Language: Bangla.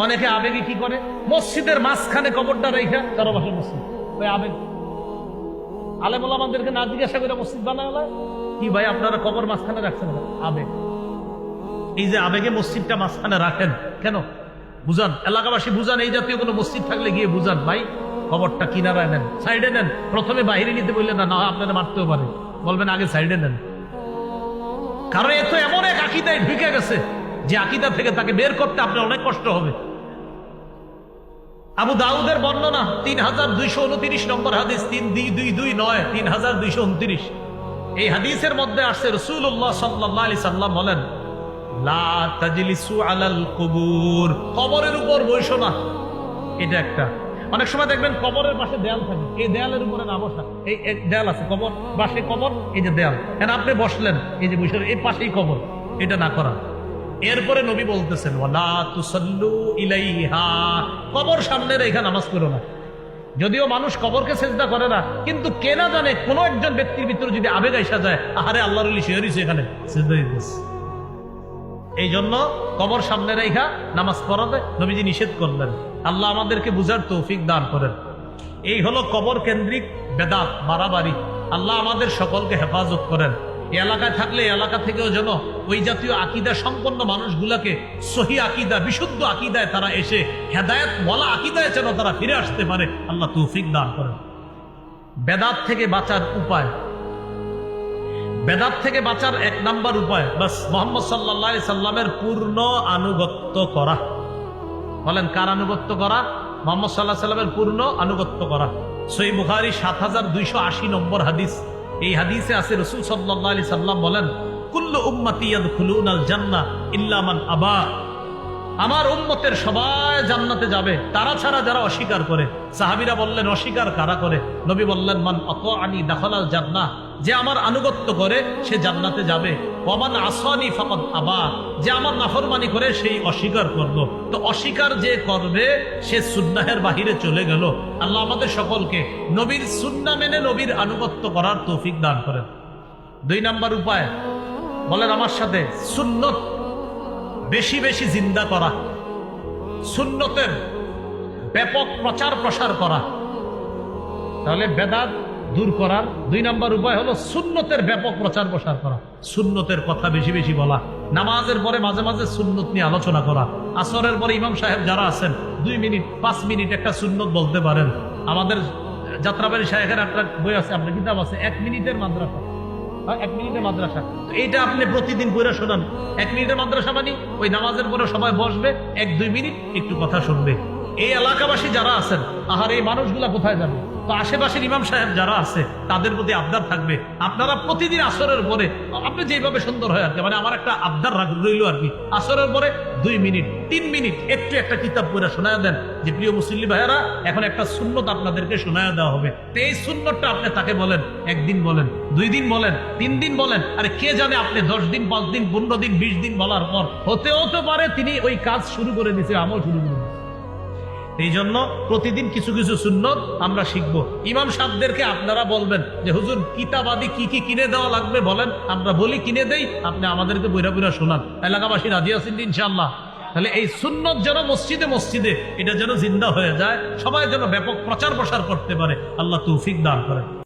অনেকে আবেগে কি করে, মসজিদের মাঝখানে কবরটা রেখা তারা বসে মসজিদ, ওই আবেগ। আলেম ওলামাদেরকে না জিজ্ঞাসা করে মসজিদ বানায় কি ভাই আপনারা কবর মাঝখানে রাখছেন? আবেগ। এই যে আবেগে মসজিদটা মাঝখানে রাখেন কেন বুঝান, এলাকাবাসী বুঝান, এই জাতীয় কোনো মসজিদ থাকলে গিয়ে বুঝান, ভাই কবরটা কিনারায় নেন, সাইডে নেন। প্রথমে বাহিরে নিতে বললেন না, আপনারা মারতেও পারে, বলবেন আগে সাইডে নেন। কারণ এ তো এমন এক আকীদায় ঢুকে গেছে যে আকীদা থেকে তাকে বের করতে আপনার অনেক কষ্ট হবে। আবু দাউদের বর্ণনা 3229 নম্বর হাদিস, 3229 3229। এই হাদিসের মধ্যে আসছে রাসূলুল্লাহ সাল্লাল্লাহু আলাইহি সাল্লাম বলেন, লা তাজলিসু আলাল কুবুর, কবরের উপর বসো না। এটা একটা, অনেক সময় দেখবেন কবরের পাশে দেয়াল থাকে, এই দেয়ালের উপরে না বসা। এই দেয়াল আছে, কবর পাশে কবর, এই যে দেয়াল, এখন আপনি বসলেন, এই যে বসে এই পাশেই কবর, এটা না করা। এরপরে নবী বলতেছেন, ওয়ালা তুসাল্লু ইলাইহা, কবর সামনে রেখে নামাজ পড়ো না। যদিও মানুষ কবরকে সেজদা করে না, কিন্তু কে না জানে কোনো একজন ব্যক্তির ভিতরে যদি আবেগ আইসা যায়, আহারে আল্লাহর ওলি শুয়ে রইছে এখানে, সেজদা দিতেছে। এই জন্য কবর সামনে রেখা নামাজ পড়াতে নবীজি নিষেধ করলেন। আল্লাহ আমাদেরকে বুঝার তৌফিক দান করেন। এই হলো কবর কেন্দ্রিক বেদাত, মারামারি। আল্লাহ আমাদের সকলকে হেফাজত করেন। এই এলাকায় থাকলে এলাকা থেকেও যেন ওই জাতীয় আকীদা সম্পন্ন মানুষগুলাকে সহি আকীদা, বিশুদ্ধ আকীদায় তারা এসে হেদায়েত ওয়ালা আকীদায় যেন তারা ফিরে আসতে পারে, আল্লাহ তৌফিক দান করেন। বেদাত থেকে বাঁচার উপায়, বেদাত থেকে বাঁচার এক নাম্বার উপায়, বাস মুহাম্মদ সাল্লাল্লাহু আলাইহি সাল্লামের পূর্ণ আনুগত্য করা। বলেন কার আনুগত্য করা? মুহাম্মদ সাল্লাল্লাহু আলাইহি সাল্লামের পূর্ণ আনুগত্য করা। সহিহ বুখারী 7280 নম্বর হাদিস। এই হাদিসে আছে রাসূল সাল্লাল্লাহু আলাইহি সাল্লাম বলেন, কুল্লু উম্মতি ইয়াদখুলুনাল জান্নাহ ইল্লা মান আবা, আমার উম্মতের সবাই জান্নাতে যাবে, তারা ছাড়া যারা অস্বীকার করে। সাহাবীরা বললেন, অস্বীকার কারা করে? নবী বললেন, মান আতাআনি দাখালাল জান্নাহ, যে আমার আনুগত্য করে সে জান্নাতে যাবে। ওয়ামান আসানি ফাকাদ আবা, যে আমার নাফরমানি করে সেই অস্বীকার করলো। তো অস্বীকার যে করবে সে সুন্নাহের বাহিরে চলে গেল। আল্লাহ আমাদের সকলকে নবীর সুন্নাহ মেনে নবীর আনুগত্য করার তৌফিক দান করেন। 2 নাম্বার উপায়, বলেন আমার সাথে, সুন্নত বেশি বেশি জিন্দা করা, সুন্নতের ব্যাপক প্রচার প্রসার করা। তাহলে বেদাত দূর করার 2 নাম্বার উপায় হলো সুন্নতের ব্যাপক প্রচার প্রসার করা, সুন্নতের কথা বেশি বেশি বলা, নামাজের পরে মাঝে মাঝে সুন্নত নিয়ে আলোচনা করা। আসরের পরে ইমাম সাহেব যারা আছেন 2 মিনিট 5 মিনিট একটা সুন্নত বলতে পারেন। আমাদের যাত্রাবাড়ি শায়েখের একটা বই আছে, আপনার কিতাব আছে, 1 মিনিটের মাদ্রাসা, 1 মিনিটের মাদ্রাসা। তো এইটা আপনি প্রতিদিন পড়ে শোনান। 1 মিনিটের মাদ্রাসা মানে ওই নামাজের পরে সবাই বসবে, 1-2 মিনিট একটু কথা শুনবে। এই এলাকাবাসী যারা আছেন, আহার এই মানুষগুলা কোথায় যাবে? তো আশেপাশের ইমাম সাহেব যারা আছে তাদের প্রতি আবদার থাকবে, আপনারা প্রতিদিন আসরের পরে, আপনি যেভাবে সুন্দর হয় আর কি, মানে আমার একটা আবদার রইল আর কি, আসরের পরে 2 মিনিট 3 মিনিট একটু একটা কিতাব পড়ে শোনায় দেন যে, প্রিয় মুসল্লি ভাইয়েরা, এখন একটা সুন্নত আপনাদেরকে শোনায় দেওয়া হবে। তো এই সুন্নতটা আপনি তাকে বলেন, 1 দিন বলেন, 2 দিন বলেন, 3 দিন বলেন। আরে কে জানে আপনি 10 দিন 5 দিন 15 দিন 20 দিন বলার পর হতে পারে তিনি ওই কাজ শুরু করে দিয়েছে, আমল শুরু করে দিয়েছে। এই জন্য প্রতিদিন কিছু কিছু সুন্নত আমরা শিখবো। ইমাম সাহেবদেরকে আপনারা বলবেন যে, হুজুর কিতাব আদি কি কি কিনে দেওয়া লাগবে বলেন, আমরা বলি কিনে দেই, আপনি আমাদেরকে বইরা বইরা শোনান। এলাকাবাসী রাজি আছেন ইনশাআল্লাহ? তাহলে এই সুন্নত যেন মসজিদে মসজিদে এটা যেন জিন্দা হয়ে যায়, সবাই যেন ব্যাপক প্রচার প্রসার করতে পারে, আল্লাহ তৌফিক দান করেন।